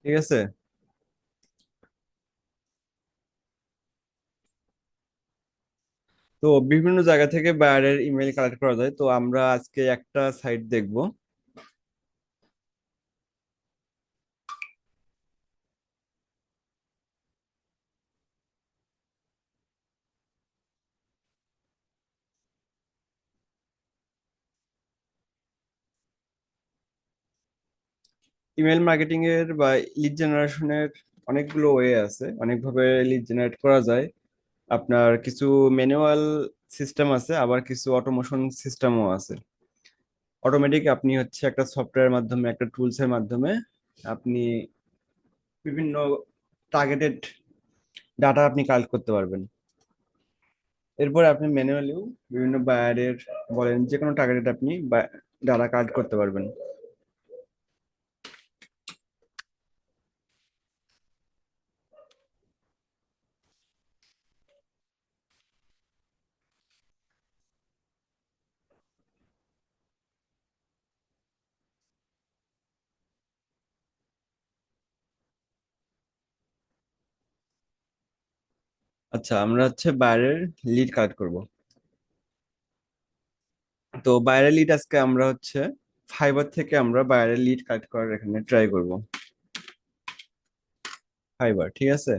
ঠিক আছে। তো বিভিন্ন জায়গা থেকে বায়ারের ইমেল কালেক্ট করা যায়, তো আমরা আজকে একটা সাইট দেখব। ইমেল মার্কেটিং এর বা লিড জেনারেশনের অনেকগুলো ওয়ে আছে, অনেকভাবে লিড জেনারেট করা যায়। আপনার কিছু ম্যানুয়াল সিস্টেম আছে, আবার কিছু অটোমেশন সিস্টেমও আছে। অটোমেটিক আপনি হচ্ছে একটা সফটওয়্যারের মাধ্যমে, একটা টুলস এর মাধ্যমে আপনি বিভিন্ন টার্গেটেড ডাটা আপনি কালেক্ট করতে পারবেন। এরপর আপনি ম্যানুয়ালিও বিভিন্ন বায়ারের বলেন যে কোনো টার্গেটেড আপনি ডাটা কালেক্ট করতে পারবেন। আচ্ছা, আমরা হচ্ছে বাইরের লিড কালেক্ট করব। তো বাইরের লিড আজকে আমরা হচ্ছে ফাইবার থেকে আমরা বাইরের লিড কালেক্ট করার এখানে ট্রাই করব। ফাইবার, ঠিক আছে।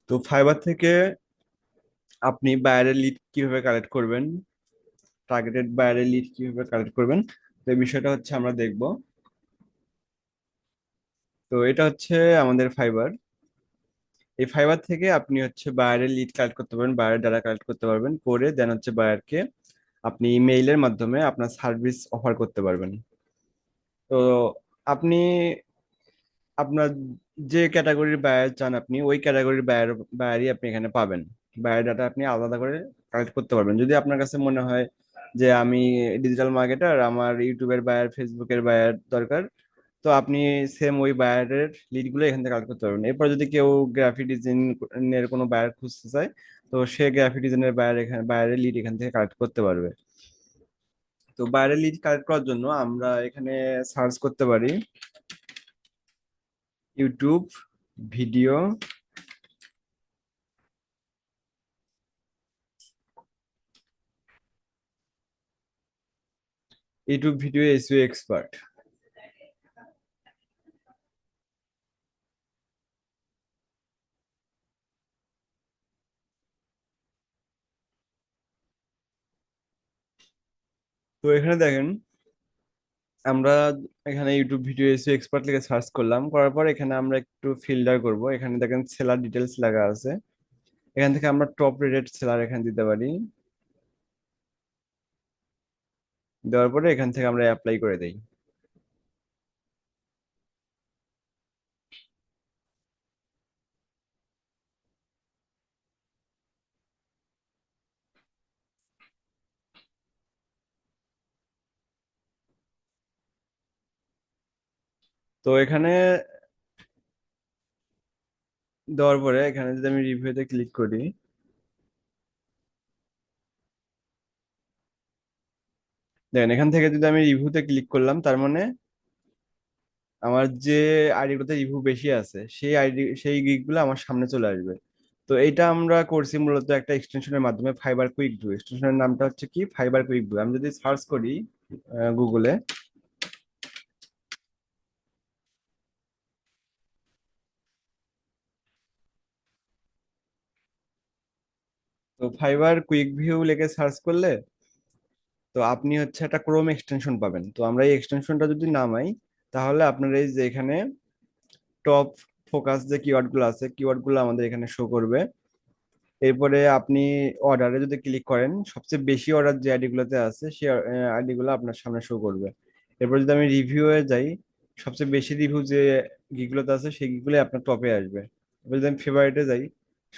তো ফাইবার থেকে আপনি বাইরের লিড কিভাবে কালেক্ট করবেন, টার্গেটেড বাইরের লিড কিভাবে কালেক্ট করবেন, তো এই বিষয়টা হচ্ছে আমরা দেখব। তো এটা হচ্ছে আমাদের ফাইবার। এই ফাইবার থেকে আপনি হচ্ছে বায়ারের লিড কালেক্ট করতে পারবেন, বায়ারের ডাটা কালেক্ট করতে পারবেন, করে দেন হচ্ছে বায়ারকে আপনি ইমেইলের মাধ্যমে আপনার সার্ভিস অফার করতে পারবেন। তো আপনি আপনার যে ক্যাটাগরির বায়ার চান, আপনি ওই ক্যাটাগরির বায়ারই আপনি এখানে পাবেন। বায়ার ডাটা আপনি আলাদা করে কালেক্ট করতে পারবেন। যদি আপনার কাছে মনে হয় যে আমি ডিজিটাল মার্কেটার, আমার ইউটিউবের বায়ার, ফেসবুকের বায়ার দরকার, তো আপনি সেম ওই বায়ারের লিড গুলো এখান থেকে কালেক্ট করতে পারবেন। এরপর যদি কেউ গ্রাফিক ডিজাইনের কোনো বায়ার খুঁজতে চায়, তো সে গ্রাফিক ডিজাইনের বায়ারের লিড এখান থেকে কালেক্ট করতে পারবে। তো বায়ারের লিড কালেক্ট করার জন্য আমরা এখানে সার্চ করতে পারি ইউটিউব ভিডিও, এসইও এক্সপার্ট। তো এখানে দেখেন, আমরা এখানে ইউটিউব ভিডিও এসইও এক্সপার্ট লিখে সার্চ করলাম, করার পর এখানে আমরা একটু ফিল্টার করব। এখানে দেখেন সেলার ডিটেলস লেখা আছে, এখান থেকে আমরা টপ রেটেড সেলার এখানে দিতে পারি। দেওয়ার পরে এখান থেকে আমরা অ্যাপ্লাই করে দেই। তো এখানে দেওয়ার পরে এখানে যদি আমি রিভিউতে ক্লিক করি, দেখেন এখান থেকে যদি আমি রিভিউতে ক্লিক করলাম, তার মানে আমার যে আইডিগুলোতে রিভিউ বেশি আছে সেই গিগগুলো আমার সামনে চলে আসবে। তো এটা আমরা করছি মূলত একটা এক্সটেনশনের মাধ্যমে, ফাইবার কুইক ভিউ। এক্সটেনশনের নামটা হচ্ছে কি, ফাইবার কুইক ভিউ। আমি যদি সার্চ করি গুগলে, তো ফাইবার কুইক ভিউ লিখে সার্চ করলে তো আপনি হচ্ছে একটা ক্রোম এক্সটেনশন পাবেন। তো আমরা এই এক্সটেনশনটা যদি নামাই, তাহলে আপনার এই যে এখানে টপ ফোকাস যে কিওয়ার্ড গুলো আছে, কিওয়ার্ড গুলো আমাদের এখানে শো করবে। এরপরে আপনি অর্ডারে যদি ক্লিক করেন, সবচেয়ে বেশি অর্ডার যে আইডি গুলোতে আছে সেই আইডি গুলো আপনার সামনে শো করবে। এরপর যদি আমি রিভিউ এ যাই, সবচেয়ে বেশি রিভিউ যে গিগুলোতে আছে সেই গিগুলো আপনার টপে আসবে। যদি আমি ফেভারিটে যাই,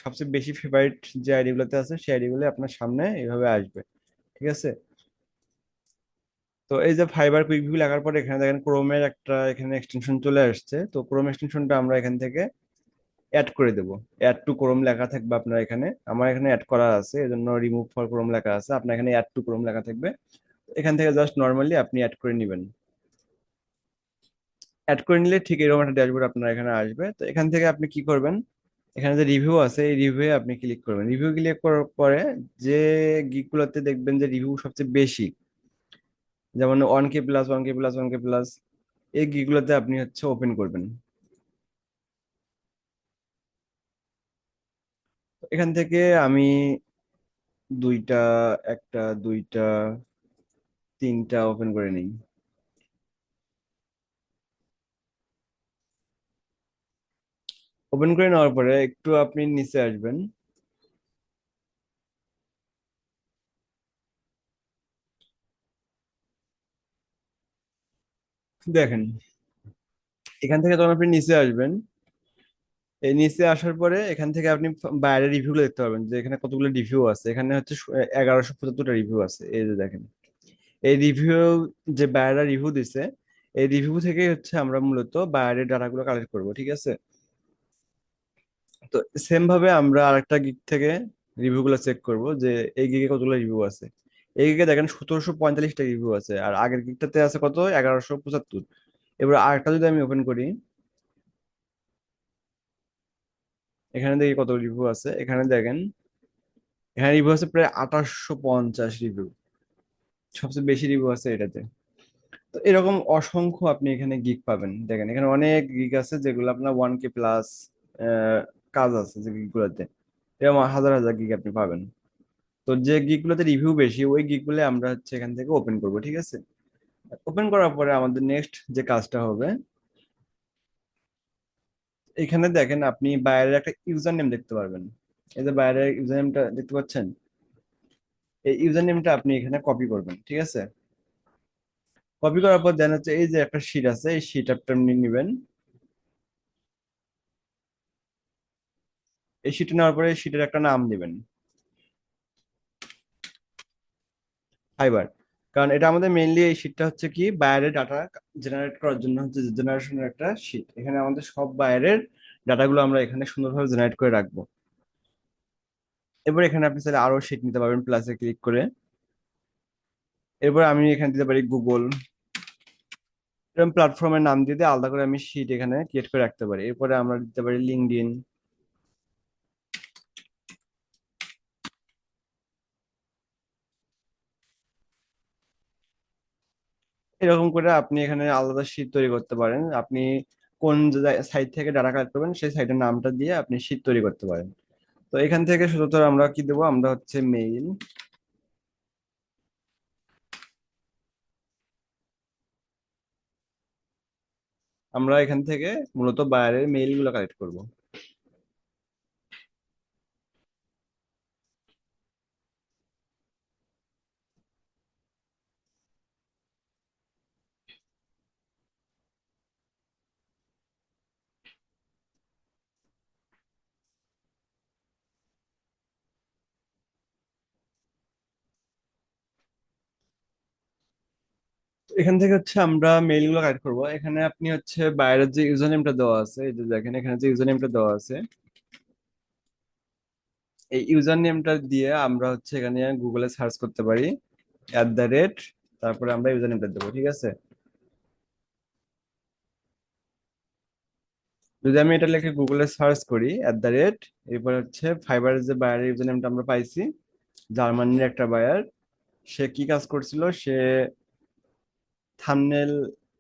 সবচেয়ে বেশি ফেভারিট যে আইডি গুলোতে আছে সেই আইডি গুলো আপনার সামনে এইভাবে আসবে। ঠিক আছে। তো এই যে ফাইবার কুইক ভিউ লেখার পরে এখানে দেখেন ক্রোমের একটা এখানে এক্সটেনশন চলে আসছে, তো ক্রোম এক্সটেনশনটা আমরা এখান থেকে অ্যাড করে দেবো। অ্যাড টু ক্রোম লেখা থাকবে আপনার এখানে, আমার এখানে অ্যাড করা আছে এজন্য রিমুভ ফর ক্রোম লেখা আছে, আপনার এখানে অ্যাড টু ক্রোম লেখা থাকবে। এখান থেকে জাস্ট নর্মালি আপনি অ্যাড করে নেবেন। অ্যাড করে নিলে ঠিক এরকম একটা ড্যাশবোর্ড আপনার এখানে আসবে। তো এখান থেকে আপনি কি করবেন, এখানে যে রিভিউ আছে এই রিভিউ আপনি ক্লিক করবেন। রিভিউ ক্লিক করার পরে যে গিকগুলোতে দেখবেন যে রিভিউ সবচেয়ে বেশি, যেমন 1K+, 1K+, 1K+, এই গিকগুলোতে আপনি হচ্ছে ওপেন করবেন। তো এখান থেকে আমি দুইটা, একটা, দুইটা, তিনটা ওপেন করে নিই। ওপেন করে নেওয়ার পরে একটু আপনি নিচে আসবেন। দেখেন, এখান থেকে যখন আপনি নিচে আসবেন, এই নিচে আসার পরে এখান থেকে আপনি বাইরের রিভিউ দেখতে পারবেন যে এখানে কতগুলো রিভিউ আছে। এখানে হচ্ছে 1175টা রিভিউ আছে, এই যে দেখেন। এই রিভিউ, যে বাইরেরা রিভিউ দিছে, এই রিভিউ থেকে হচ্ছে আমরা মূলত বাইরের ডাটাগুলো কালেক্ট করব। ঠিক আছে। তো সেম ভাবে আমরা আরেকটা গিগ থেকে রিভিউ গুলো চেক করব যে এই গিগে কতগুলো রিভিউ আছে। এই গিগে দেখেন 1745টা রিভিউ আছে, আর আগের গিগটাতে আছে কত, 1175। এবার আরেকটা যদি আমি ওপেন করি, এখানে দেখি কত রিভিউ আছে। এখানে দেখেন, এখানে রিভিউ আছে প্রায় 2850 রিভিউ, সবচেয়ে বেশি রিভিউ আছে এটাতে। তো এরকম অসংখ্য আপনি এখানে গিগ পাবেন। দেখেন এখানে অনেক গিগ আছে যেগুলো আপনার 1K+ কাজ আছে, যে গিগ গুলোতে এরকম হাজার হাজার গিগ আপনি পাবেন। তো যে গিগ গুলোতে রিভিউ বেশি ওই গিগ গুলো আমরা হচ্ছে এখান থেকে ওপেন করব। ঠিক আছে। ওপেন করার পরে আমাদের নেক্সট যে কাজটা হবে, এখানে দেখেন আপনি বাইরের একটা ইউজার নেম দেখতে পারবেন। এই যে বাইরের ইউজার নেমটা দেখতে পাচ্ছেন, এই ইউজার নেমটা আপনি এখানে কপি করবেন। ঠিক আছে। কপি করার পর দেন হচ্ছে এই যে একটা শিট আছে, এই শিট আপনি নেবেন। এই শিটে নেওয়ার পরে শিটের একটা নাম দিবেন, ফাইবার। কারণ এটা আমাদের মেইনলি, এই শিটটা হচ্ছে কি বাইরের ডাটা জেনারেট করার জন্য হচ্ছে জেনারেশনের একটা শিট। এখানে আমাদের সব বাইরের ডাটাগুলো আমরা এখানে সুন্দরভাবে জেনারেট করে রাখবো। এবার এখানে আপনি চাইলে আরো শিট নিতে পারবেন প্লাসে ক্লিক করে। এরপর আমি এখানে দিতে পারি গুগল, এরকম প্ল্যাটফর্মের নাম দিয়ে দিয়ে আলাদা করে আমি শিট এখানে ক্রিয়েট করে রাখতে পারি। এরপরে আমরা দিতে পারি লিঙ্কডইন। এরকম করে আপনি এখানে আলাদা শীট তৈরি করতে পারেন। আপনি কোন সাইট থেকে ডাটা কালেক্ট করবেন সেই সাইটের নামটা দিয়ে আপনি শীট তৈরি করতে পারেন। তো এখান থেকে শুধু আমরা কি দেবো, আমরা হচ্ছে মেইল। আমরা এখান থেকে মূলত বাইরের মেইল গুলো কালেক্ট করব। এখান থেকে হচ্ছে আমরা মেইল গুলো কালেক্ট করবো। এখানে আপনি হচ্ছে বাইরের যে ইউজার নেমটা দেওয়া আছে, এই যে দেখেন এখানে যে ইউজার নেমটা দেওয়া আছে, এই ইউজার নেমটা দিয়ে আমরা হচ্ছে এখানে গুগলে সার্চ করতে পারি @, তারপরে আমরা ইউজার নেমটা দেবো। ঠিক আছে। যদি আমি এটা লিখে গুগলে সার্চ করি @, এরপর হচ্ছে ফাইবারের যে বায়ারের ইউজার নেমটা আমরা পাইছি, জার্মানির একটা বায়ার, সে কি কাজ করছিল, সে থাম্বনেল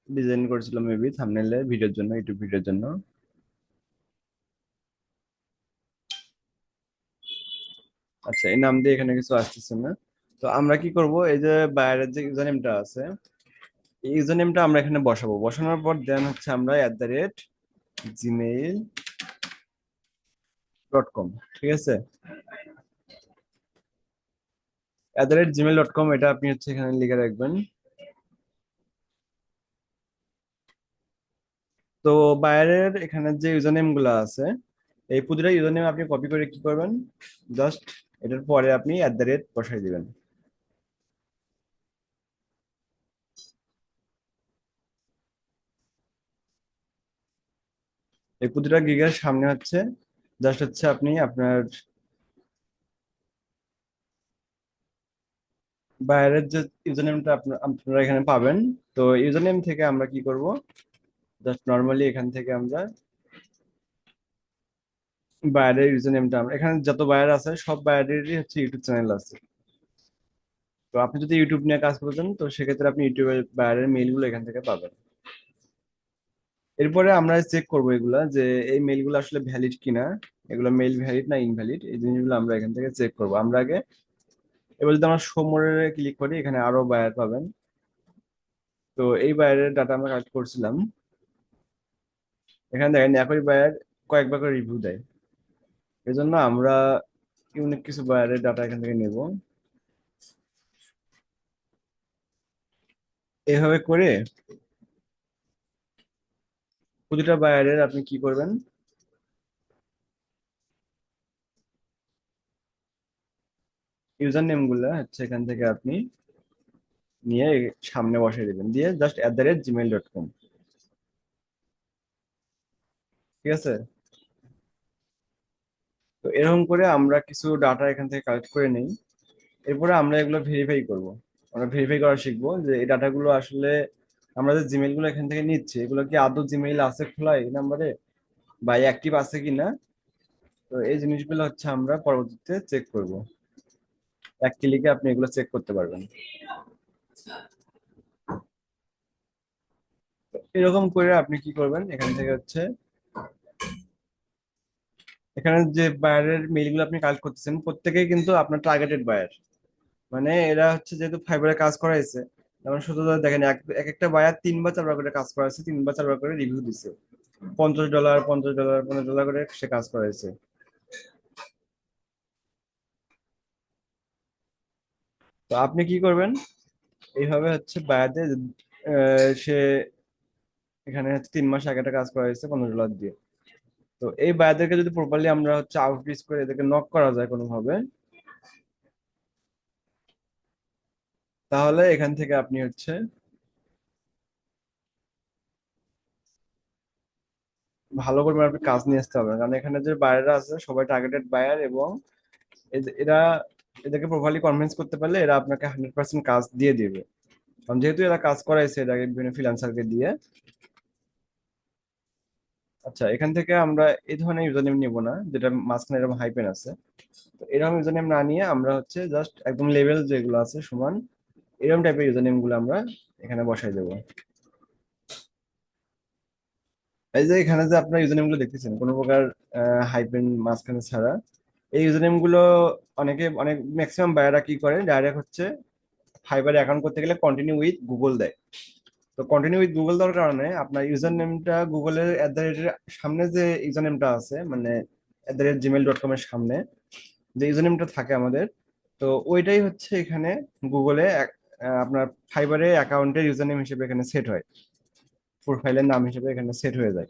ডিজাইন করছিল, মেবি থাম্বনেলের ভিডিওর জন্য, ইউটিউব ভিডিওর জন্য। আচ্ছা, এই নাম দিয়ে এখানে কিছু আসতেছে না। তো আমরা কি করব, এই যে বায়ারের যে ইউজার নেমটা আছে, এই ইউজার নেমটা আমরা এখানে বসাবো। বসানোর পর দেন হচ্ছে আমরা gmail.com। ঠিক আছে। gmail.com, এটা আপনি হচ্ছে এখানে লিখে রাখবেন। তো বাইরের এখানে যে ইউজার নেম গুলো আছে, এই প্রতিটা ইউজার নেম আপনি কপি করে কি করবেন, জাস্ট এটার পরে আপনি @ বসাই দিবেন। এই প্রতিটা গিগের সামনে হচ্ছে জাস্ট হচ্ছে আপনি আপনার বাইরের যে ইউজার নেমটা আপনারা এখানে পাবেন। তো ইউজার নেম থেকে আমরা কি করব, জাস্ট নর্মালি এখান থেকে আমরা বাইরের ইউজার নেমটা, আমরা এখানে যত বায়ার আছে সব বায়ারেরই হচ্ছে ইউটিউব চ্যানেল আছে। তো আপনি যদি ইউটিউব নিয়ে কাজ করতেন তো সেক্ষেত্রে আপনি ইউটিউবের বাইরের মেইলগুলো এখান থেকে পাবেন। এরপরে আমরা চেক করব এগুলা যে এই মেইলগুলো আসলে ভ্যালিড কিনা, এগুলো মেইল ভ্যালিড না ইনভ্যালিড, এই জিনিসগুলো আমরা এখান থেকে চেক করব। আমরা আগে এবার যদি আমরা শো মোরে ক্লিক করি এখানে আরো বায়ার পাবেন। তো এই বায়ারের ডাটা আমরা কালেক্ট করছিলাম। এখানে দেখেন একই বায়ার কয়েকবার করে রিভিউ দেয়। এই জন্য আমরা ইউনিক কিছু বায়ারের ডাটা এখান থেকে নেব। এভাবে করে প্রতিটা বায়ারের আপনি কি করবেন, ইউজার নেম গুলা হচ্ছে এখান থেকে আপনি নিয়ে সামনে বসাই দিবেন, দিয়ে জাস্ট @gmail.com। ঠিক আছে। তো এরকম করে আমরা কিছু ডাটা এখান থেকে কালেক্ট করে নিই। এরপরে আমরা এগুলো ভেরিফাই করব। আমরা ভেরিফাই করা শিখবো যে এই ডাটাগুলো আসলে আমরা যে জিমেইল গুলো এখান থেকে নিচ্ছি এগুলো কি আদৌ জিমেইল আছে খোলা এই নাম্বারে, বা অ্যাক্টিভ আছে কিনা। তো এই জিনিসগুলো হচ্ছে আমরা পরবর্তীতে চেক করব। এক ক্লিকে আপনি এগুলো চেক করতে পারবেন। তো এরকম করে আপনি কি করবেন, এখান থেকে হচ্ছে এখানে যে বায়ারের মেইলগুলো আপনি কালেক্ট করতেছেন প্রত্যেকেই কিন্তু আপনার টার্গেটেড বায়ার। মানে এরা হচ্ছে যেহেতু ফাইবারে কাজ করাইছে, যেমন শুধু ধরে দেখেন এক এক একটা বায়ার 3 বা 4 বার করে কাজ করাইছে, 3 বা 4 বার করে রিভিউ দিছে, $50, $50, $50 করে সে কাজ করাইছে। তো আপনি কি করবেন, এইভাবে হচ্ছে বায়াতে সে এখানে হচ্ছে 3 মাস আগে একটা কাজ করাইছে $15 দিয়ে। তো এই বায়ারদেরকে যদি প্রপারলি আমরা হচ্ছে আউটরিচ করে এদেরকে নক করা যায় কোনোভাবে, তাহলে এখান থেকে আপনি হচ্ছে ভালো করে আপনি কাজ নিয়ে আসতে হবে, কারণ এখানে যে বায়াররা আছে সবাই টার্গেটেড বায়ার, এবং এরা এদেরকে প্রপারলি কনভিন্স করতে পারলে এরা আপনাকে 100% কাজ দিয়ে দিবে। কারণ যেহেতু এরা কাজ করাইছে এর আগে বিভিন্ন ফ্রিল্যান্সারকে দিয়ে। আচ্ছা, এখান থেকে আমরা এই ধরনের ইউজার নেম নিব না যেটা মাঝখানে এরকম হাইপেন আছে। তো এরকম ইউজার নেম না নিয়ে আমরা হচ্ছে জাস্ট একদম লেভেল যেগুলো আছে সমান এরকম টাইপের ইউজার নেম গুলো আমরা এখানে বসাই দেবো। এই যে এখানে যে আপনার ইউজার নেম গুলো দেখতেছেন কোনো প্রকার হাইপেন মাঝখানে ছাড়া, এই ইউজার নেম গুলো অনেক ম্যাক্সিমাম বায়াররা কি করে ডাইরেক্ট হচ্ছে ফাইবারে অ্যাকাউন্ট করতে গেলে কন্টিনিউ উইথ গুগল দেয়। তো কন্টিনিউ উইথ গুগল দেওয়ার কারণে আপনার ইউজার নেমটা গুগলের @এর সামনে যে ইউজার নেমটা আছে, মানে @gmail.com এর সামনে যে ইউজার নেমটা থাকে আমাদের, তো ওইটাই হচ্ছে এখানে গুগলে আপনার ফাইবারে অ্যাকাউন্টের ইউজার নেম হিসেবে এখানে সেট হয়, প্রোফাইলের নাম হিসেবে এখানে সেট হয়ে যায়।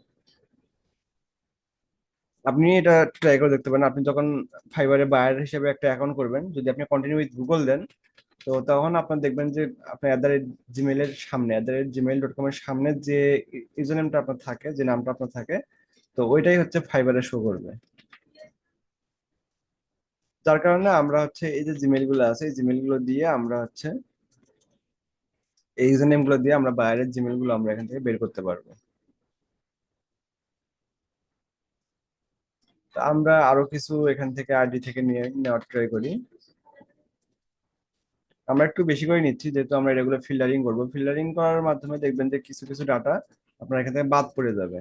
আপনি এটা ট্রাই করে দেখতে পারেন। আপনি যখন ফাইবারে বায়ার হিসেবে একটা অ্যাকাউন্ট করবেন, যদি আপনি কন্টিনিউ উইথ গুগল দেন, তো তখন আপনার দেখবেন যে আপনার জিমেইলের সামনে gmail.com এর সামনে যে ইউজার নেমটা আপনার থাকে, যে নামটা আপনার থাকে, তো ওইটাই হচ্ছে ফাইবারে শো করবে। যার কারণে আমরা হচ্ছে এই যে জিমেইল গুলো আছে এই জিমেইল গুলো দিয়ে আমরা হচ্ছে এই ইউজার নেম গুলো দিয়ে আমরা বাইরের জিমেইল গুলো আমরা এখান থেকে বের করতে পারবো। তো আমরা আরো কিছু এখান থেকে আইডি থেকে নিয়ে নেওয়ার ট্রাই করি। আমরা একটু বেশি করে নিচ্ছি যেহেতু আমরা এগুলো ফিল্টারিং করবো। ফিল্টারিং করার মাধ্যমে দেখবেন যে কিছু কিছু ডাটা আপনার এখান থেকে বাদ পড়ে যাবে।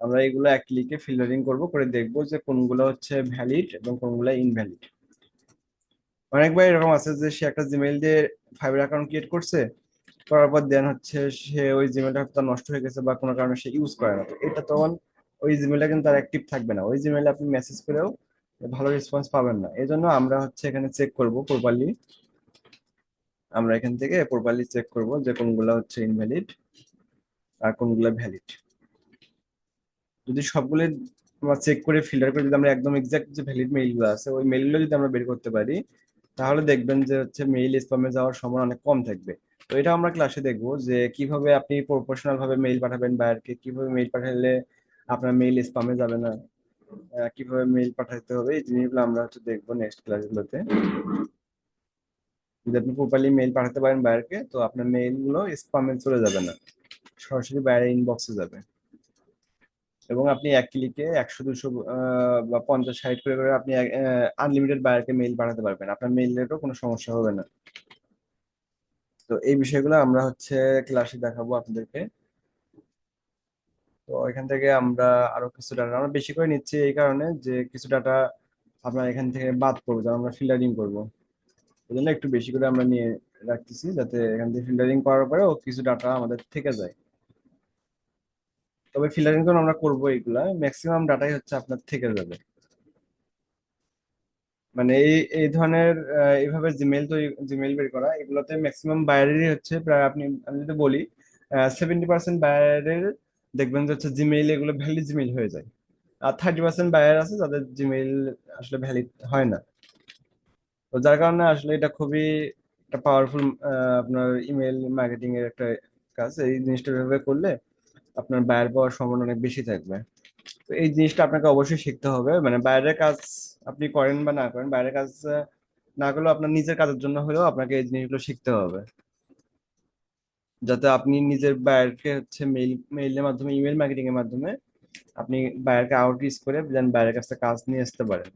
আমরা এগুলো এক ক্লিকে ফিল্টারিং করব, করে দেখবো যে কোনগুলো হচ্ছে ভ্যালিড এবং কোনগুলো ইনভ্যালিড। অনেকবার এরকম আছে যে সে একটা জিমেইল দিয়ে ফাইবার অ্যাকাউন্ট ক্রিয়েট করছে, করার পর দেন হচ্ছে সে ওই জিমেলটা তার নষ্ট হয়ে গেছে বা কোনো কারণে সে ইউজ করে না, তো এটা তখন ওই জিমেলটা কিন্তু তার অ্যাক্টিভ থাকবে না, ওই জিমেলে আপনি মেসেজ করেও ভালো রেসপন্স পাবেন না। এই জন্য আমরা হচ্ছে এখানে চেক করব প্রপারলি, আমরা এখান থেকে প্রপারলি চেক করব যে কোনগুলো হচ্ছে ইনভ্যালিড আর কোনগুলো ভ্যালিড। যদি সবগুলো আমরা চেক করে ফিল্টার করে যদি আমরা একদম এক্সাক্ট যে ভ্যালিড মেইলগুলো আছে ওই মেইলগুলো যদি আমরা বের করতে পারি, তাহলে দেখবেন যে হচ্ছে মেইল স্প্যামে যাওয়ার সম্ভাবনা অনেক কম থাকবে। তো এটা আমরা ক্লাসে দেখবো যে কিভাবে আপনি প্রফেশনাল ভাবে মেইল পাঠাবেন বায়ারকে, কিভাবে মেইল পাঠালে আপনার মেইল স্প্যামে যাবে না, কিভাবে মেইল পাঠাতে হবে, এই জিনিসগুলো আমরা হচ্ছে দেখবো নেক্সট ক্লাসগুলোতে। যদি আপনি প্রপারলি মেইল পাঠাতে পারেন বায়ারকে, তো আপনার মেইল গুলো স্প্যামে চলে যাবে না, সরাসরি বায়ারের ইনবক্সে যাবে। এবং আপনি এক ক্লিকে 100 200 বা 50 60 করে করে আপনি আনলিমিটেড বায়ারকে মেইল পাঠাতে পারবেন, আপনার মেইলেরও কোনো সমস্যা হবে না। তো এই বিষয়গুলো আমরা হচ্ছে ক্লাসে দেখাবো আপনাদেরকে। তো এখান থেকে আমরা আরো কিছু ডাটা আমরা বেশি করে নিচ্ছি এই কারণে যে কিছু ডাটা আপনার এখান থেকে বাদ পড়বে যখন আমরা ফিল্টারিং করবো, এই জন্য একটু বেশি করে আমরা নিয়ে রাখতেছি, যাতে এখান থেকে ফিল্টারিং করার পরেও কিছু ডাটা আমাদের থেকে যায়। তবে ফিল্টারিং যখন আমরা করবো এইগুলা ম্যাক্সিমাম ডাটাই হচ্ছে আপনার থেকে যাবে। মানে এই এই ধরনের এইভাবে জিমেইল তৈরি, জিমেইল বের করা এগুলোতে ম্যাক্সিমাম বাইরেরই হচ্ছে প্রায় আপনি, আমি যদি বলি 70% বাইরের দেখবেন যে হচ্ছে জিমেইল এগুলো ভ্যালিড জিমেইল হয়ে যায়। আর 30% বায়ার আছে যাদের জিমেইল আসলে ভ্যালিড হয় না। তো যার কারণে আসলে এটা খুবই একটা পাওয়ারফুল আপনার ইমেল মার্কেটিং এর একটা কাজ। এই জিনিসটা ভাবে করলে আপনার বায়ার পাওয়ার সম্ভাবনা অনেক বেশি থাকবে। তো এই জিনিসটা আপনাকে অবশ্যই শিখতে হবে, মানে বাইরের কাজ আপনি করেন বা না করেন, বাইরের কাজ না করলেও আপনার নিজের কাজের জন্য হলেও আপনাকে এই জিনিসগুলো শিখতে হবে, যাতে আপনি নিজের বায়ারকে হচ্ছে মেইলের মাধ্যমে, ইমেল মার্কেটিং এর মাধ্যমে আপনি বায়ারকে আউটরিচ করে দেন বায়ারের কাছে কাজ নিয়ে আসতে পারেন।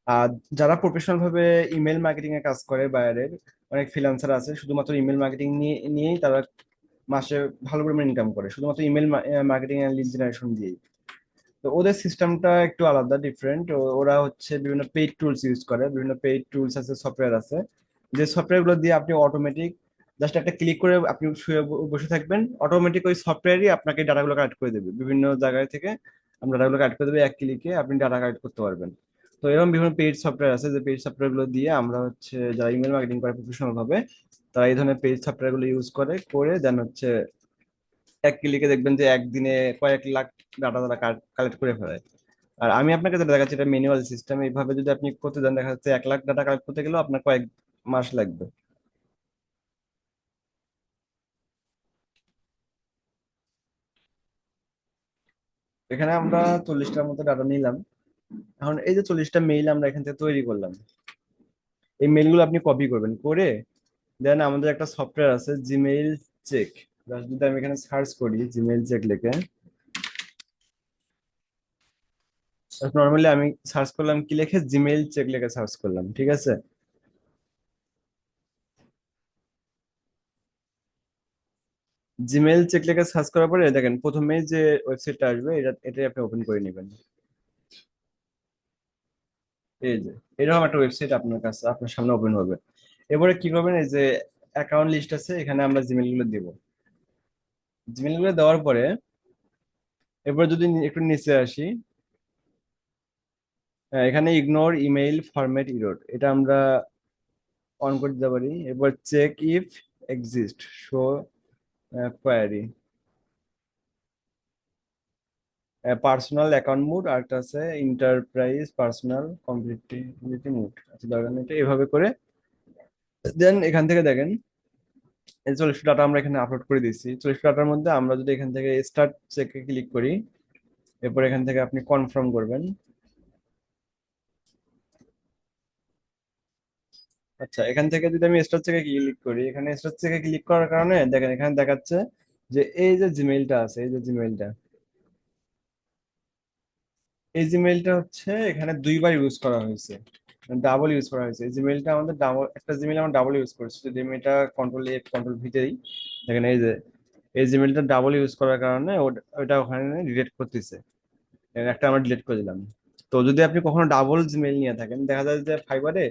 আর যারা প্রফেশনাল ভাবে ইমেল মার্কেটিং এ কাজ করে বাইরের, অনেক ফ্রিল্যান্সার আছে শুধুমাত্র ইমেল মার্কেটিং নিয়েই তারা মাসে ভালো পরিমাণ ইনকাম করে, শুধুমাত্র ইমেল মার্কেটিং এর লিড জেনারেশন দিয়েই। তো ওদের সিস্টেমটা একটু আলাদা, ডিফারেন্ট। ওরা হচ্ছে বিভিন্ন পেইড টুলস ইউজ করে, বিভিন্ন পেইড টুলস আছে, সফটওয়্যার আছে, যে সফটওয়্যার গুলো দিয়ে আপনি অটোমেটিক জাস্ট একটা ক্লিক করে আপনি শুয়ে বসে থাকবেন, অটোমেটিক ওই সফটওয়্যারই আপনাকে ডাটাগুলো কালেক্ট করে দেবে বিভিন্ন জায়গায় থেকে। আমরা ডাটাগুলো কালেক্ট করে দেবে, এক ক্লিকে আপনি ডাটা কালেক্ট করতে পারবেন। তো এরকম বিভিন্ন পেইড সফটওয়্যার আছে, যে পেইড সফটওয়্যার গুলো দিয়ে আমরা হচ্ছে যারা ইমেল মার্কেটিং করে প্রফেশনাল ভাবে, তারা এই ধরনের পেইড সফটওয়্যার গুলো ইউজ করে করে দেন হচ্ছে এক ক্লিকে দেখবেন যে একদিনে কয়েক লাখ ডাটা তারা কালেক্ট করে ফেলে। আর আমি আপনাকে যেটা দেখাচ্ছি এটা ম্যানুয়াল সিস্টেম, এইভাবে যদি আপনি করতে যান দেখা যাচ্ছে 1 লাখ ডাটা কালেক্ট করতে গেলেও আপনার কয়েক মাস লাগবে। এখানে আমরা 40টার মতো ডাটা নিলাম। এখন এই যে 40টা মেইল আমরা এখান থেকে তৈরি করলাম, এই মেইলগুলো আপনি কপি করবেন, করে দেন আমাদের একটা সফটওয়্যার আছে জিমেইল চেক। যদি আমি এখানে সার্চ করি জিমেইল চেক লিখে, নর্মালি আমি সার্চ করলাম কি লিখে, জিমেইল চেক লিখে সার্চ করলাম, ঠিক আছে। জিমেইল চেক লিখে সার্চ করার পরে দেখেন প্রথমেই যে ওয়েবসাইটটা আসবে এটা, এটাই আপনি ওপেন করে নেবেন। এই যে এরকম একটা ওয়েবসাইট আপনার কাছে আপনার সামনে ওপেন হবে। এবারে কি করবেন, এই যে অ্যাকাউন্ট লিস্ট আছে এখানে আমরা জিমেল গুলো দিব। জিমেল গুলো দেওয়ার পরে এবার যদি একটু নিচে আসি, এখানে ইগনোর ইমেইল ফরম্যাট ইরোড, এটা আমরা অন করে দিতে পারি। এবার check if exist, show query, personal account mode, আর একটা আছে এন্টারপ্রাইজ পার্সোনাল কমপ্লিটিভিটি মোড। আচ্ছা দরকার নেই, এটা এভাবে করে দেন এখান থেকে দেখেন এই 40 ডাটা আমরা এখানে আপলোড করে দিয়েছি। 40 ডাটার মধ্যে আমরা যদি এখান থেকে স্টার্ট চেকে ক্লিক করি, এরপর এখান থেকে আপনি কনফার্ম করবেন। আচ্ছা এখান থেকে যদি আমি স্টার্ট চেকে ক্লিক করি, এখানে স্টার্ট চেকে ক্লিক করার কারণে দেখেন এখানে দেখাচ্ছে যে এই যে জিমেইলটা আছে, এই যে জিমেইলটা, এই জিমেইলটা হচ্ছে এখানে দুইবার ইউজ করা হয়েছে, ডাবল ইউজ করা হয়েছে। এই জিমেইলটা আমাদের ডাবল, একটা জিমেইল আমরা ডাবল ইউজ করেছি, যদি আমি এটা কন্ট্রোল এফ কন্ট্রোল ভি দেই, দেখেন এই যে এই জিমেইলটা ডাবল ইউজ করার কারণে ওটা ওখানে ডিলিট করতেছে। একটা আমরা ডিলিট করে দিলাম। তো যদি আপনি কখনো ডাবল জিমেইল নিয়ে থাকেন, দেখা যায় যে ফাইবারে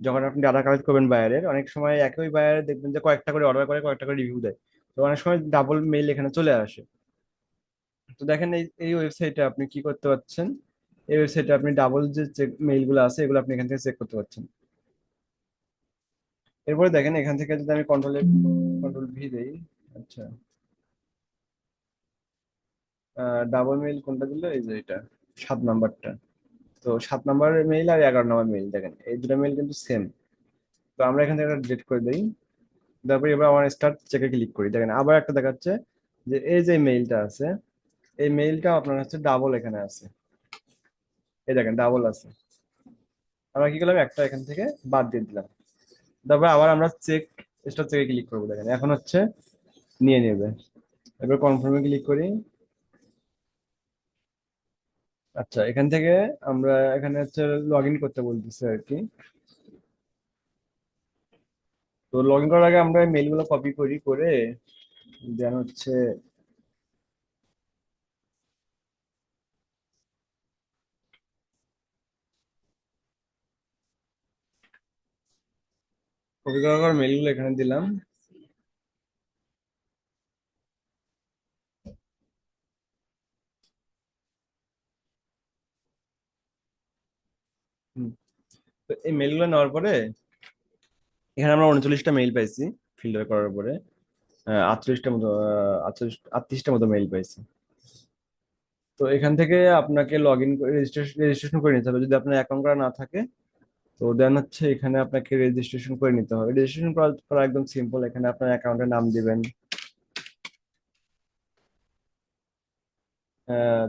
যখন আপনি ডাটা কালেক্ট করবেন বায়ারের, অনেক সময় একই বায়ারে দেখবেন যে কয়েকটা করে অর্ডার করে, কয়েকটা করে রিভিউ দেয়। তো অনেক সময় ডাবল মেইল এখানে চলে আসে। তো দেখেন এই এই ওয়েবসাইটে আপনি কি করতে পারছেন, এই ওয়েবসাইটে আপনি ডাবল যে চেক মেইল গুলো আছে এগুলো আপনি এখান থেকে চেক করতে পারছেন। এরপরে দেখেন এখান থেকে যদি আমি কন্ট্রোল ভি দেই, আচ্ছা ডাবল মেইল কোনটা দিল, এই যে এটা, 7 নাম্বারটা। তো 7 নাম্বারের মেইল আর 11 নাম্বার মেইল, দেখেন এই দুটো মেইল কিন্তু সেম। তো আমরা এখান থেকে ডিলিট করে দিই। তারপরে এবার আমার স্টার্ট চেকে ক্লিক করি, দেখেন আবার একটা দেখাচ্ছে যে এই যে মেইলটা আছে, এই মেইলটা আপনার হচ্ছে ডাবল এখানে আছে। এই দেখেন ডাবল আছে। আমরা কি করলাম, একটা এখান থেকে বাদ দিয়ে দিলাম। তারপর আবার আমরা স্টার্ট চেকে ক্লিক করবো, দেখেন এখন হচ্ছে নিয়ে নেবে। এবার কনফার্মে ক্লিক করি। আচ্ছা, এখান থেকে আমরা এখানে হচ্ছে লগ ইন করতে বলতেছে আর কি। তো লগ ইন করার আগে আমরা মেইল গুলো কপি করি, করে দেন হচ্ছে কপি করার পর মেইল গুলো এখানে দিলাম। হুম। তো এই মেইল গুলো নেওয়ার পরে এখানে আমরা 39টা মেইল পাইছি ফিল্টার করার পরে। 38টা মতো, 38টা মতো মেইল পাইছি। তো এখান থেকে আপনাকে লগ ইন করে রেজিস্ট্রেশন করে নিতে হবে যদি আপনার অ্যাকাউন্ট করা না থাকে। তো দেন হচ্ছে এখানে আপনাকে রেজিস্ট্রেশন করে নিতে হবে। রেজিস্ট্রেশন করা করা একদম সিম্পল, এখানে আপনার অ্যাকাউন্টের নাম দিবেন।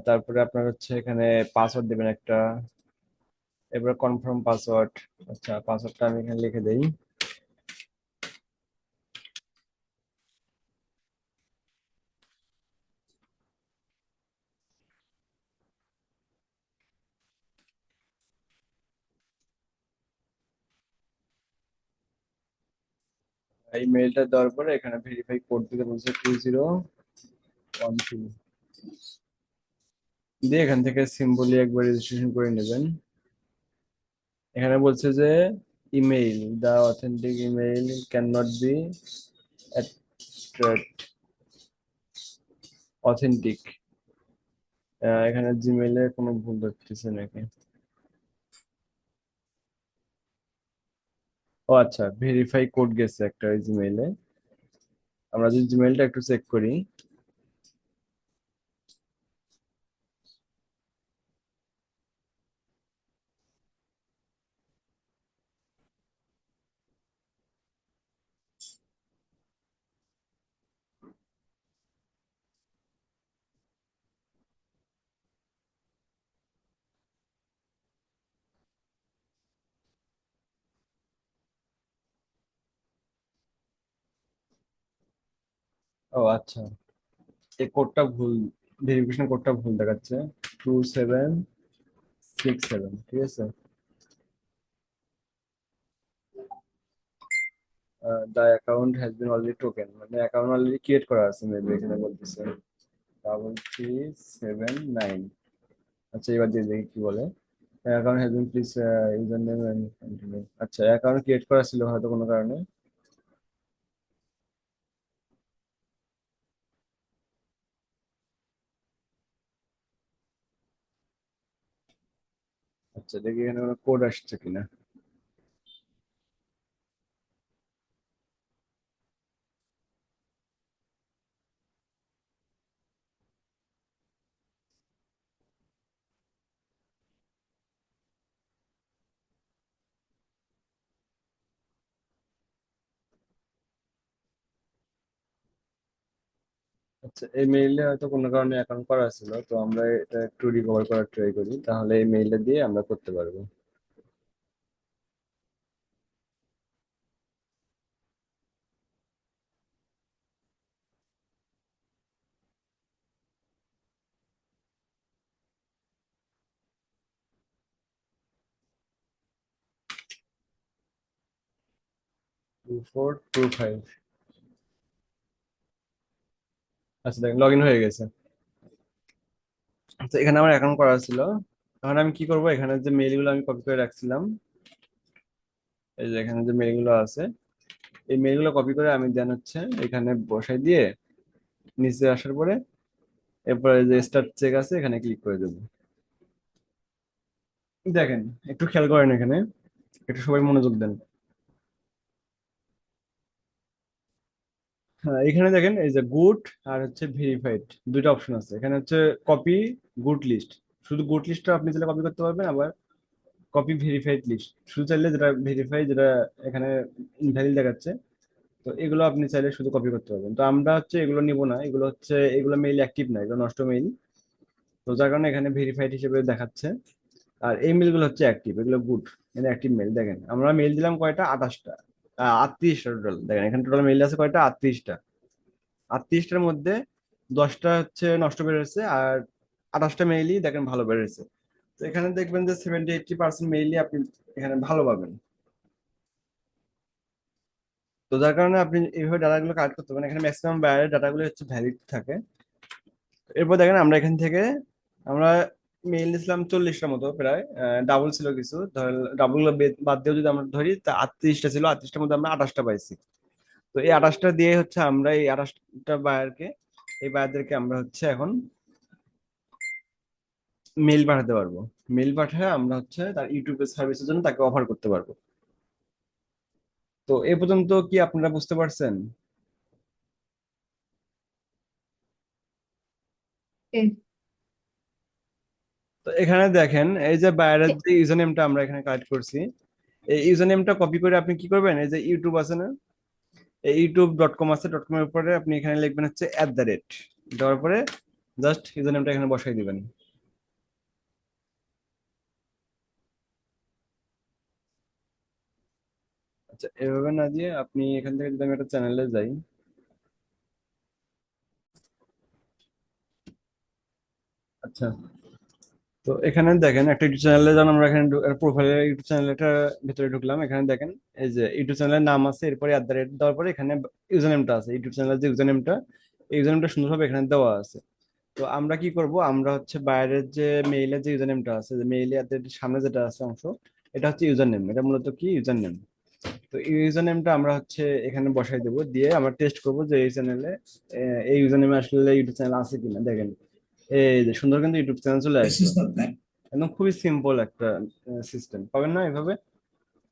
তারপরে আপনার হচ্ছে এখানে পাসওয়ার্ড দিবেন একটা। এবার কনফার্ম পাসওয়ার্ড। আচ্ছা, পাসওয়ার্ডটা আমি এখানে লিখে দেই। এই মেলটা দেওয়ার পরে এখানে ভেরিফাই কোড দিতে বলছে 2013 দিয়ে এখান থেকে সিম্বলি একবার রেজিস্ট্রেশন করে নেবেন। এখানে বলছে যে email, the authentic email can not be authentic. এখানে জিমেইলে কোনো ভুল ধরতেছে নাকি? ও আচ্ছা, ভেরিফাই কোড গেছে একটা ওই জিমেইলে। আমরা যদি জিমেইলটা একটু চেক করি। ও আচ্ছা, এই কোডটা ভুল, ভেরিফিকেশন কোডটা ভুল দেখাচ্ছে। 2767, ঠিক আছে। The account has bin already token, মানে অ্যাকাউন্ট অলরেডি ক্রিয়েট করা আছে মেবি এখানে বলতেছে। 3379। আচ্ছা, এবার দিয়ে দেখি কি বলে। Account has been please user name and continue. আচ্ছা, অ্যাকাউন্ট ক্রিয়েট করা ছিল হয়তো কোনো কারণে। আচ্ছা, দেখি এখানে কোনো কোড আসছে কিনা। আচ্ছা, এই মেইলে হয়তো কোনো কারণে অ্যাকাউন্ট করা ছিল, তো আমরা এটা একটু রিকভার করার ট্রাই করি, তাহলে এই মেইলটা দিয়ে আমরা করতে পারবো। 2425। আচ্ছা, দেখেন লগ ইন হয়ে গেছে। তো এখানে আমার অ্যাকাউন্ট করা ছিল। এখন আমি কি করব, এখানে যে মেইলগুলো আমি কপি করে রাখছিলাম, এই যে এখানে যে মেইলগুলো আছে, এই মেইলগুলো কপি করে আমি দেন হচ্ছে এখানে বসাই দিয়ে নিচে আসার পরে এরপরে যে স্টার্ট চেক আছে এখানে ক্লিক করে দেবো। দেখেন, একটু খেয়াল করেন এখানে, একটু সবাই মনোযোগ দেন। হ্যাঁ, এখানে দেখেন এই যে গুড আর হচ্ছে ভেরিফাইড দুইটা অপশন আছে। এখানে হচ্ছে কপি গুড লিস্ট, শুধু গুড লিস্টটা আপনি চাইলে কপি করতে পারবেন, আবার কপি ভেরিফাইড লিস্ট শুধু চাইলে যেটা ভেরিফাই, যেটা এখানে ইনভ্যালিড দেখাচ্ছে, তো এগুলো আপনি চাইলে শুধু কপি করতে পারবেন। তো আমরা হচ্ছে এগুলো নিব না, এগুলো হচ্ছে এগুলো মেইল অ্যাক্টিভ না, এগুলো নষ্ট মেইল। তো যার কারণে এখানে ভেরিফাইড হিসেবে দেখাচ্ছে। আর এই মেইলগুলো হচ্ছে অ্যাক্টিভ, এগুলো গুড, এখানে অ্যাক্টিভ মেইল। দেখেন আমরা মেইল দিলাম কয়টা, 28টা, 38টা টোটাল। দেখেন এখানে টোটাল মেইল আছে কয়টা, 38টা। 38টার মধ্যে 10টা হচ্ছে নষ্ট বেরোচ্ছে, আর 28টা মেইলই দেখেন ভালো বেরোচ্ছে। তো এখানে দেখবেন যে 70-80% মেইলই আপনি এখানে ভালো পাবেন। তো যার কারণে আপনি এইভাবে ডাটাগুলো কালেক্ট করতে পারেন। এখানে ম্যাক্সিমাম বাইরের ডাটাগুলো হচ্ছে ভ্যালিড থাকে। এরপর দেখেন আমরা এখান থেকে আমরা মেইল নিয়েছিলাম 40টা মতো প্রায়, ডাবল ছিল কিছু, ধর ডাবল গুলো বাদ দিয়ে যদি আমরা ধরি তা 38টা ছিল, 38টার মধ্যে আমরা 28টা পাইছি। তো এই 28টা দিয়ে হচ্ছে আমরা এই 28টা বায়ারকে, এই বায়ারদেরকে আমরা হচ্ছে এখন মেইল পাঠাতে পারবো। মেইল পাঠিয়ে আমরা হচ্ছে তার ইউটিউবের সার্ভিসের জন্য তাকে অফার করতে পারবো। তো এ পর্যন্ত কি আপনারা বুঝতে পারছেন? এ- তো এখানে দেখেন এই যে বায়ারের এ- যে ইউজার নেমটা আমরা এখানে কালেক্ট করছি, এই ইউজার নেমটা কপি করে আপনি কি করবেন, এই যে ইউটিউব আছে না, এই youtube.com আছে, ডট কমের উপরে আপনি এখানে লিখবেন হচ্ছে @, দেওয়ার পরে জাস্ট ইউজার নেমটা এখানে বসাই দিবেন। আচ্ছা, এভাবে না দিয়ে আপনি এখান থেকে যদি আমি একটা চ্যানেলে যাই, আচ্ছা, তো এখানে দেখেন একটা ইউটিউব চ্যানেলে যখন আমরা এখানে প্রোফাইলে ইউটিউব চ্যানেলটা ভিতরে ঢুকলাম, এখানে দেখেন এই যে ইউটিউব চ্যানেলের নাম আছে, এরপরে দেওয়ার পরে এখানে ইউজার নেমটা আছে, ইউটিউব চ্যানেলের যে ইউজার নেমটা, এই ইউজার নেমটা সুন্দরভাবে এখানে দেওয়া আছে। তো আমরা কি করব, আমরা হচ্ছে বাইরের যে মেইলের যে ইউজার নেমটা আছে, যে মেইলে সামনে যেটা আছে অংশ, এটা হচ্ছে ইউজার নেম, এটা মূলত কি ইউজার নেম। তো ইউজার নেমটা আমরা হচ্ছে এখানে বসাই দেবো, দিয়ে আমরা টেস্ট করব যে এই চ্যানেলে, এই ইউজার নেমে আসলে ইউটিউব চ্যানেল আছে কিনা। দেখেন এই যে সুন্দর কিন্তু ইউটিউব চ্যানেল চলে আসবে। একদম খুবই সিম্পল একটা সিস্টেম, পাবেন না এভাবে,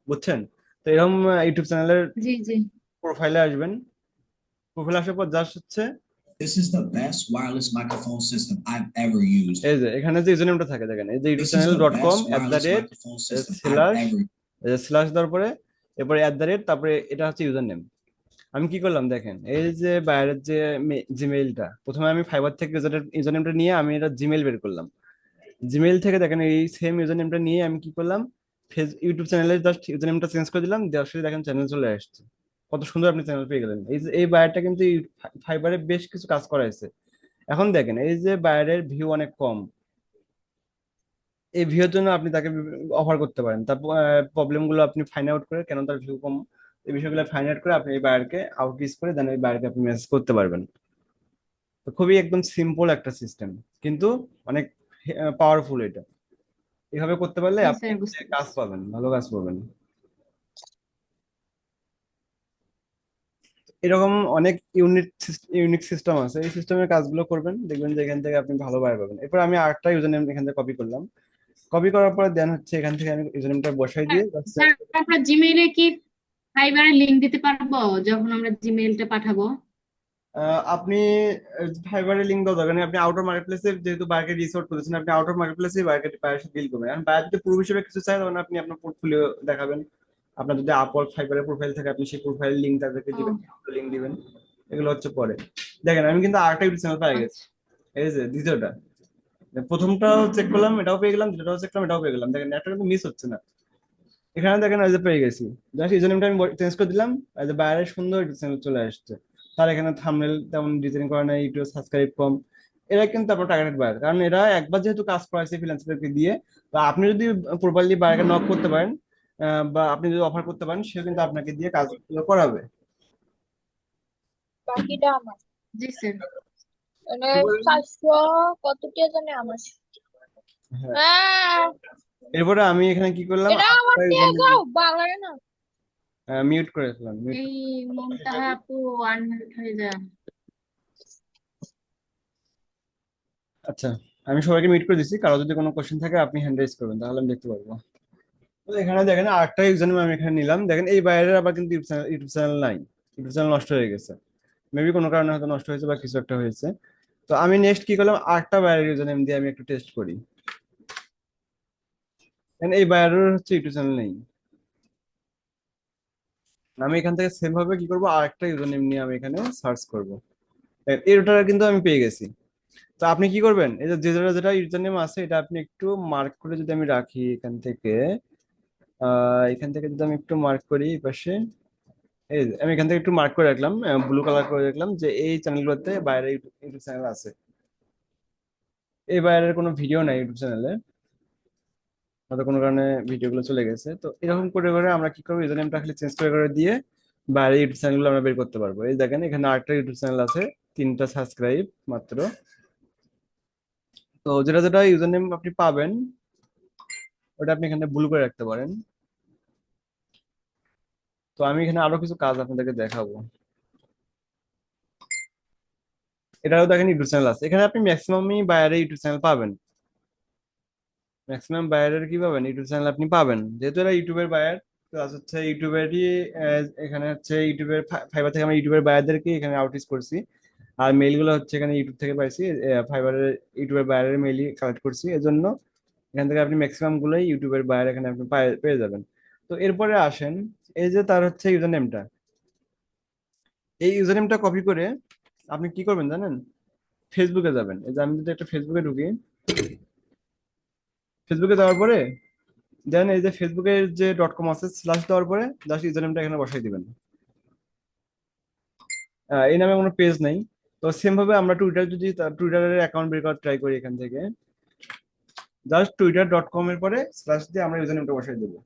বুঝছেন? তো এরকম ইউটিউব চ্যানেলের জি জি। প্রোফাইলে আসবেন। প্রোফাইলে আসার পর জাস্ট হচ্ছে This is the best wireless microphone system I've ever used. এই যে এখানে যে ইউজার নেমটা থাকে, দেখেন এই যে YouTube This is channel the dot com best wireless microphone system I've slash, ever slash দেওয়ার পরে এরপরে তারপরে এটা হচ্ছে ইউজার নেম। আমি কি করলাম দেখেন, এই যে বাইরের যে জিমেইলটা, প্রথমে আমি ফাইবার থেকে ইউজার নেমটা নিয়ে আমি এটা জিমেইল বের করলাম। জিমেইল থেকে দেখেন এই সেম ইউজার নেমটা নিয়ে আমি কি করলাম, ইউটিউব চ্যানেলে জাস্ট ইউজার নেমটা চেঞ্জ করে দিলাম, দেওয়ার সাথে দেখেন চ্যানেল চলে আসছে। কত সুন্দর আপনি চ্যানেল পেয়ে গেলেন। এই যে এই বায়ারটা কিন্তু ফাইবারে বেশ কিছু কাজ করাইছে। এখন দেখেন এই যে বায়ারের ভিউ অনেক কম, এই ভিউর জন্য আপনি তাকে অফার করতে পারেন। তার প্রবলেম গুলো আপনি ফাইন্ড আউট করে, কেন তার ভিউ কম, এই বিষয়গুলো ফাইন্ড আউট করে আপনি এই বায়ারকে আউটরিচ করে দেন এই বায়ারকে আপনি মেসেজ করতে পারবেন। তো খুবই একদম সিম্পল একটা সিস্টেম, কিন্তু অনেক পাওয়ারফুল এটা। এভাবে করতে পারলে জি আপনি স্যার, বুঝতে কাজ পারছি। পাবেন, ভালো কাজ পাবেন। এরকম অনেক ইউনিক সিস্টেম আছে, এই সিস্টেমের কাজগুলো করবেন, দেখবেন যে এখান থেকে আপনি ভালো বায় পাবেন। এরপর আমি আরেকটা ইউজার নেম এখান থেকে কপি করলাম। কপি করার পরে দেন হচ্ছে এখান থেকে আমি ইউজার নেমটা বসাই স্যার দিয়ে স্যার, আমরা জিমেইলে কি ফাইবারের লিংক দিতে পারবো যখন আমরা জিমেইলটা পাঠাবো? আপনি ফাইবারের লিঙ্ক দেওয়া দরকার নেই। আপনি আউটার মার্কেট প্লেসে যেহেতু বায়ারকে রিসোর্ট করেছেন, আপনি আউটার মার্কেট প্লেসে বায়ারের সাথে ডিল করবেন। এখন বায়ার যদি প্রুফ হিসেবে কিছু চায়, তখন আপনি আপনার পোর্টফোলিও দেখাবেন। আপনার যদি আপওয়ার্ক ফাইবারের প্রোফাইল থাকে, আপনি সেই প্রোফাইল লিঙ্ক তাদেরকে ও দিবেন, লিঙ্ক দিবেন। এগুলো হচ্ছে পরে। দেখেন আমি কিন্তু আরেকটা ইউটিউব চ্যানেল পেয়ে গেছি, আচ্ছা। এই যে দ্বিতীয়টা। প্রথমটাও চেক করলাম, এটাও পেয়ে গেলাম, দ্বিতীয়টাও চেক করলাম, এটাও পেয়ে গেলাম। দেখেন একটা কিন্তু মিস হচ্ছে না। এখানে দেখেন এই যে পেয়ে গেছি, জাস্ট ইউজার নেমটা আমি চেঞ্জ করে দিলাম, এই যে বাইরের সুন্দর একটা চ্যানেল চলে আসছে। তার এখানে থাম্বনেল তেমন ডিজাইন করা নাই, ইউটিউব সাবস্ক্রাইব কম। এরা কিন্তু আপনার টার্গেটেড বায়ার, কারণ এরা একবার যেহেতু কাজ করাইছে ফ্রিল্যান্সারদেরকে দিয়ে। বা আপনি যদি প্রপারলি বায়ারকে নক করতে পারেন, বা আপনি যদি অফার করতে পারেন, সে কিন্তু আপনাকে দিয়ে কাজগুলো করাবে। বাকিটা আমার জি স্যার। মানে 500 কত কে জানে আমার। হ্যাঁ, হ্যাঁ, এরপরে আমি এখানে কি করলাম, এটা আমার আরেকটা দিয়ে ইউজার যাও বাংলায় না। মিউট করে দিলাম, মিউট। এই মুনতাহা আপু আনমিউট হয়ে যায়। আচ্ছা, আমি সবাইকে মিউট করে দিচ্ছি, কারো যদি কোনো কোশ্চেন থাকে আপনি হ্যান্ড রাইজ করবেন, তাহলে আমি দেখতে পারবো। তো এখানে দেখেন আরেকটা ইউজার নেম আমি এখানে নিলাম। দেখেন এই বাইরের আবার কিন্তু ইউটিউব চ্যানেল নাই, ইউটিউব চ্যানেল নষ্ট হয়ে গেছে। মেবি কোনো কারণে হয়তো নষ্ট হয়েছে বা কিছু একটা হয়েছে। তো আমি নেক্সট কি করলাম, আরেকটা বাইরের ইউজার নেম দিয়ে আমি একটু টেস্ট করি। এই বায়ারের হচ্ছে ইউটিউব চ্যানেল নেই। আমি এখান থেকে সেম ভাবে কি করবো, আরেকটা ইউজার নেম নিয়ে আমি এখানে সার্চ করবো। এরটা কিন্তু আমি পেয়ে গেছি। তো আপনি কি করবেন, এই যে যেটা যেটা ইউজার নেম আছে এটা আপনি একটু মার্ক করে যদি আমি রাখি এখান থেকে, এখান থেকে যদি আমি একটু মার্ক করি এই পাশে, এই যে আমি এখান থেকে একটু মার্ক করে রাখলাম, ব্লু কালার করে রাখলাম যে এই চ্যানেলগুলোতে বাইরে ইউটিউব চ্যানেল আছে। এই বাইরের কোনো ভিডিও নাই ইউটিউব চ্যানেলে, হয়তো কোনো কারণে ভিডিওগুলো চলে গেছে। তো এরকম করে করে আমরা কি করবো, ইউজার নেমটা খালি চেঞ্জ করে করে দিয়ে বাইরে ইউটিউব চ্যানেলগুলো আমরা বের করতে পারবো। এই দেখেন এখানে আরেকটা ইউটিউব চ্যানেল আছে, 3টা সাবস্ক্রাইব মাত্র। তো যেটা যেটা ইউজার নেম আপনি পাবেন ওটা আপনি এখানে ব্লু করে রাখতে পারেন। তো আমি এখানে আরো কিছু কাজ আপনাদেরকে দেখাবো। এটাও দেখেন ইউটিউব চ্যানেল আছে, এখানে আপনি ম্যাক্সিমামই বাইরে ইউটিউব চ্যানেল পাবেন। ম্যাক্সিমাম বায়ারের কি পাবেন, ইউটিউব চ্যানেল আপনি পাবেন, যেহেতু এরা ইউটিউবের বায়ার। প্লাস হচ্ছে ইউটিউবেরই এখানে হচ্ছে ইউটিউবের ফাইবার থেকে আমরা ইউটিউবের বায়ারদেরকে এখানে আউটরিচ করছি। আর মেইল গুলো হচ্ছে এখানে ইউটিউব থেকে পাইছি, ফাইবারের ইউটিউবের বায়ারের মেইলই কালেক্ট করছি, এজন্য এখান থেকে আপনি ম্যাক্সিমাম গুলোই ইউটিউবের বায়ার এখানে আপনি পেয়ে যাবেন। তো এরপরে আসেন, এই যে তার হচ্ছে ইউজার নেমটা, এই ইউজার নেমটা কপি করে আপনি কি করবেন জানেন, ফেসবুকে যাবেন। এই যে আমি যদি একটা ফেসবুকে ঢুকি, ফেসবুকে যাওয়ার পরে দেন এই যে ফেসবুকের যে .com আছে স্ল্যাশ দেওয়ার পরে জাস্ট ইউজার নেমটা এখানে বসাই দিবেন। এই নামে কোনো পেজ নাই। তো সেম ভাবে আমরা টুইটার যদি টুইটারের অ্যাকাউন্ট বের করার ট্রাই করি, এখান থেকে জাস্ট twitter.com এর পরে স্ল্যাশ দিয়ে আমরা ইউজার নেমটা বসাই দেবো।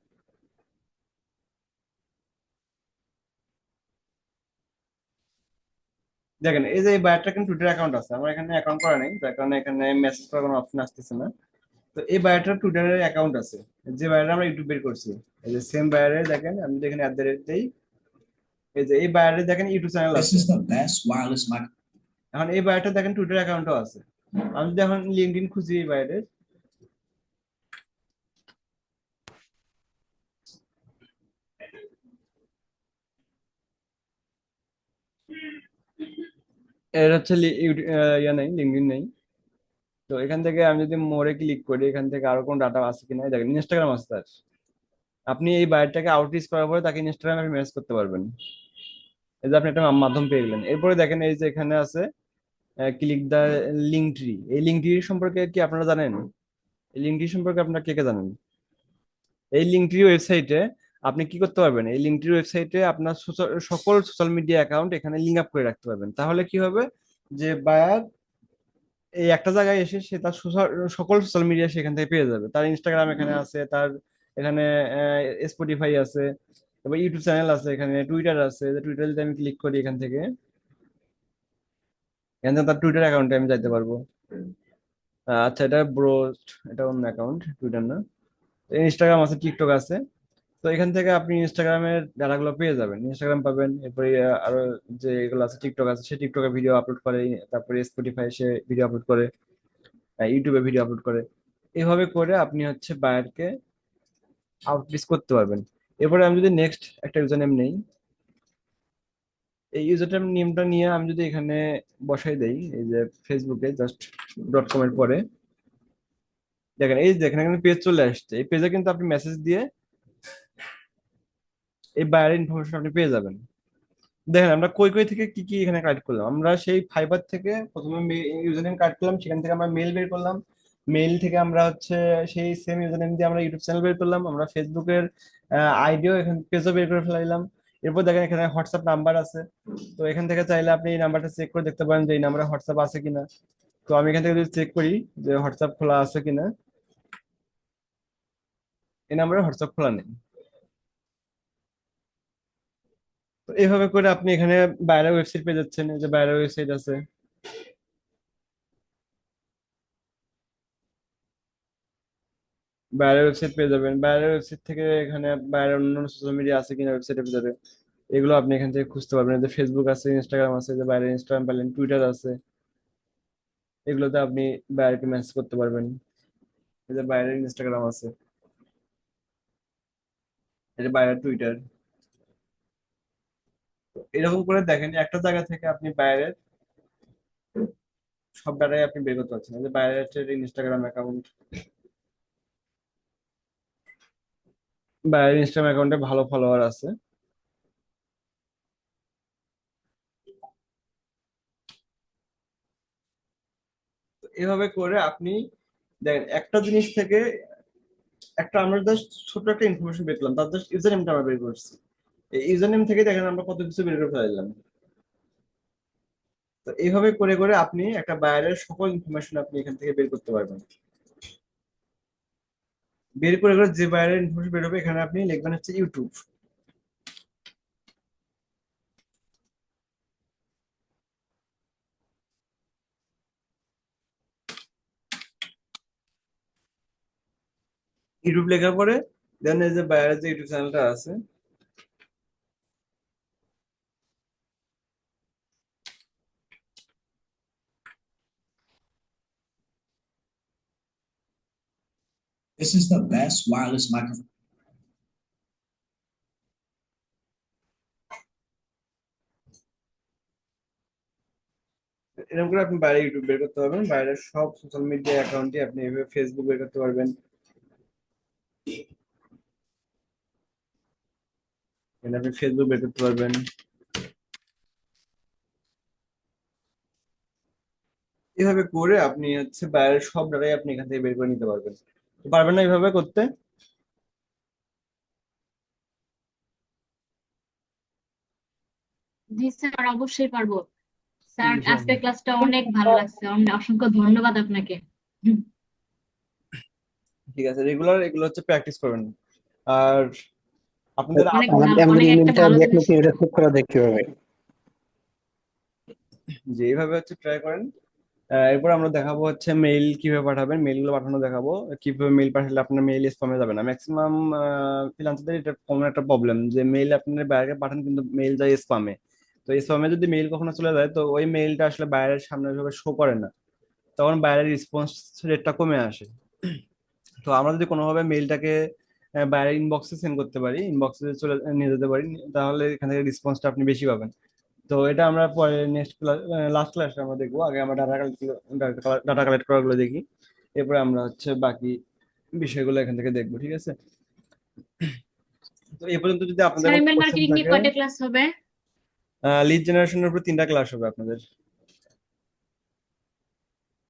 দেখেন এই যে এই বায়ারটা কিন্তু টুইটার অ্যাকাউন্ট আছে, আমার এখানে অ্যাকাউন্ট করা নেই, যার কারণে এখানে মেসেজ করার কোনো অপশন আসতেছে না। তো এই বায়ারটার টুইটারের অ্যাকাউন্ট আছে, যে বায়ারে আমরা ইউটিউব বের করছি। এই যে সেম বায়ারে দেখেন আমি যদি এখানে @ দেই, এই যে এই বায়ারে দেখেন ইউটিউব চ্যানেল This আছে। is the best wireless microphone. এখন এই বায়ারটা দেখেন টুইটার অ্যাকাউন্টও আছে। আমি যদি এখন লিঙ্কডইন খুঁজি এই বায়ারের, এর হচ্ছে ইয়া নেই, লিঙ্কডইন নেই। তো এখান থেকে আমি যদি মোরে ক্লিক করি, এখান থেকে আরো কোন ডাটা আছে কিনা, এই দেখেন ইনস্টাগ্রাম আছে তার। আপনি এই বায়ারটাকে আউটরিচ করার পরে তাকে ইনস্টাগ্রামে মেসেজ করতে পারবেন। এই যে আপনি একটা মাধ্যম পেয়ে গেলেন। এরপরে দেখেন এই যে এখানে আছে ক্লিক দা লিঙ্ক ট্রি। এই লিঙ্ক ট্রি সম্পর্কে কি আপনারা জানেন? এই লিঙ্ক ট্রি সম্পর্কে আপনারা কে কে জানেন? এই লিঙ্ক ট্রি ওয়েবসাইটে আপনি কি করতে পারবেন, এই লিঙ্ক ট্রি ওয়েবসাইটে আপনার সকল সোশ্যাল মিডিয়া অ্যাকাউন্ট এখানে লিঙ্ক আপ করে রাখতে পারবেন। তাহলে কি হবে, যে বায়ার এই একটা জায়গায় এসে সে তার সকল সোশ্যাল মিডিয়া সেখান থেকে পেয়ে যাবে। তার ইনস্টাগ্রাম এখানে আছে, তার এখানে স্পটিফাই আছে, তারপর ইউটিউব চ্যানেল আছে, এখানে টুইটার আছে। টুইটার যদি আমি ক্লিক করি এখান থেকে, এখান থেকে তার টুইটার অ্যাকাউন্টে আমি যাইতে পারবো। আচ্ছা এটা ব্রোস্ট, এটা অন্য অ্যাকাউন্ট, টুইটার না। ইনস্টাগ্রাম আছে, টিকটক আছে। তো এখান থেকে আপনি ইনস্টাগ্রামের ডাটাগুলো পেয়ে যাবেন, ইনস্টাগ্রাম পাবেন। এরপরে আরো যে এগুলো আছে, টিকটক আছে, সে টিকটকে ভিডিও আপলোড করে। তারপরে স্পটিফাই সে ভিডিও আপলোড করে, ইউটিউবে ভিডিও আপলোড করে। এভাবে করে আপনি হচ্ছে বায়ারকে আউটরিচ করতে পারবেন। এরপরে আমি যদি নেক্সট একটা ইউজার নেম নেই, এই ইউজার নেমটা নিয়ে আমি যদি এখানে বসাই দেই, এই যে ফেসবুকে জাস্ট .com এর পরে দেখেন, এই দেখেন এখানে পেজ চলে আসছে। এই পেজে কিন্তু আপনি মেসেজ দিয়ে এই বায়ারের ইনফরমেশন আপনি পেয়ে যাবেন। দেখেন আমরা কই কই থেকে কি কি এখানে কালেক্ট করলাম, আমরা সেই ফাইবার থেকে প্রথমে ইউজার নেম কালেক্ট করলাম, সেখান থেকে আমরা মেল বের করলাম। মেল থেকে আমরা হচ্ছে সেই সেম ইউজার নেম দিয়ে আমরা ইউটিউব চ্যানেল বের করলাম, আমরা ফেসবুকের আইডিও এখান পেজও বের করে ফেলাইলাম। এরপর দেখেন এখানে হোয়াটসঅ্যাপ নাম্বার আছে। তো এখান থেকে চাইলে আপনি এই নাম্বারটা চেক করে দেখতে পারেন যে এই নাম্বারে হোয়াটসঅ্যাপ আছে কিনা। তো আমি এখান থেকে যদি চেক করি যে হোয়াটসঅ্যাপ খোলা আছে কিনা, এই নাম্বারে হোয়াটসঅ্যাপ খোলা নেই। তো এইভাবে করে আপনি এখানে বাইরের ওয়েবসাইট পেয়ে যাচ্ছেন, এই যে বাইরের ওয়েবসাইট আছে, বাইরের ওয়েবসাইট পেয়ে যাবেন। বাইরের ওয়েবসাইট থেকে এখানে বাইরের অন্যান্য সোশ্যাল মিডিয়া আছে কিনা ওয়েবসাইটে পেয়ে যাবে, এগুলো আপনি এখান থেকে খুঁজতে পারবেন। এই যে ফেসবুক আছে, ইনস্টাগ্রাম আছে, যে বাইরের ইনস্টাগ্রাম পেলেন, টুইটার আছে, এগুলোতে আপনি বাইরেকে মেসেজ করতে পারবেন। এই যে বাইরের ইনস্টাগ্রাম আছে, এই যে বাইরের টুইটার। এরকম করে দেখেন একটা জায়গা থেকে আপনি বাইরের সব ডাটাই আপনি বের করতে পারছেন। এই যে বাইরের হচ্ছে ইনস্টাগ্রাম অ্যাকাউন্ট, বাইরের ইনস্টাগ্রাম অ্যাকাউন্টে ভালো ফলোয়ার আছে। তো এভাবে করে আপনি দেখেন একটা জিনিস থেকে একটা আমরা জাস্ট ছোট একটা ইনফরমেশন বের করলাম, তার জাস্ট ইউজার নেমটা আমরা বের করছি। এই ইউজার নেম থেকে দেখেন আমরা কত কিছু বের করে ফেলাইলাম। তো এইভাবে করে করে আপনি একটা বায়ারের সকল ইনফরমেশন আপনি এখান থেকে বের করতে পারবেন। বের করে করে যে বায়ারের ইনফরমেশন বের হবে এখানে আপনি লিখবেন হচ্ছে ইউটিউব। ইউটিউব লেখার পরে দেন এই যে বায়ারের যে ইউটিউব চ্যানেলটা আছে This is the best wireless microphone. এরকম করে আপনি বাইরে ইউটিউব বের করতে পারবেন, বাইরের সব সোশ্যাল মিডিয়া অ্যাকাউন্টে আপনি এভাবে ফেসবুক বের করতে পারবেন, এখানে আপনি ফেসবুক বের করতে পারবেন। এভাবে করে আপনি হচ্ছে বাইরের সব ডাটাই আপনি এখান থেকে বের করে নিতে পারবেন। তো পারবেন না এইভাবে করতে? জি স্যার, অবশ্যই পারবো স্যার। আজকের ইনশাআল্লাহ। ক্লাসটা অনেক ভালো লাগছে, অসংখ্য ধন্যবাদ আপনাকে। হুম, ঠিক আছে, রেগুলার এগুলো হচ্ছে প্র্যাকটিস করবেন। আর আপনাদের অনেক আমাদের ভালো, আমাদের অনেক একটা ইমেলটা ভালো দেখলে জিনিস। কি এটা চেক করা দেখতে হবে? যে এইভাবে হচ্ছে ট্রাই করেন। এরপর আমরা দেখাবো হচ্ছে মেইল কিভাবে পাঠাবেন, মেইলগুলো পাঠানো দেখাবো, কিভাবে মেইল পাঠালে আপনার মেইল স্প্যামে যাবে না। ম্যাক্সিমাম ফ্রিল্যান্সারদের এটা কমন একটা প্রবলেম যে মেইল আপনার বাইরে পাঠান কিন্তু মেইল যায় স্প্যামে। তো স্প্যামে যদি মেইল কখনো চলে যায় তো ওই মেইলটা আসলে বাইরের সামনে ওইভাবে শো করে না, তখন বাইরের রেসপন্স রেটটা কমে আসে। তো আমরা যদি কোনোভাবে মেইলটাকে বাইরের ইনবক্সে সেন্ড করতে পারি, ইনবক্সে চলে নিয়ে যেতে পারি, তাহলে এখান থেকে রেসপন্সটা আপনি বেশি পাবেন। তো এটা আমরা পরে নেক্সট ক্লাস, লাস্ট ক্লাসে আমরা দেখবো। আগে আমরা ডাটা কালেক্ট করাগুলো দেখি, এরপরে আমরা হচ্ছে বাকি বিষয়গুলো এখান থেকে দেখবো, ঠিক আছে? তো এই পর্যন্ত যদি আপনাদের স্যার, কোনো ইমেল কোশ্চেন মার্কেটিং নিয়ে থাকে, কয়টা ক্লাস হবে? লিড জেনারেশনের উপর 3টা ক্লাস হবে আপনাদের।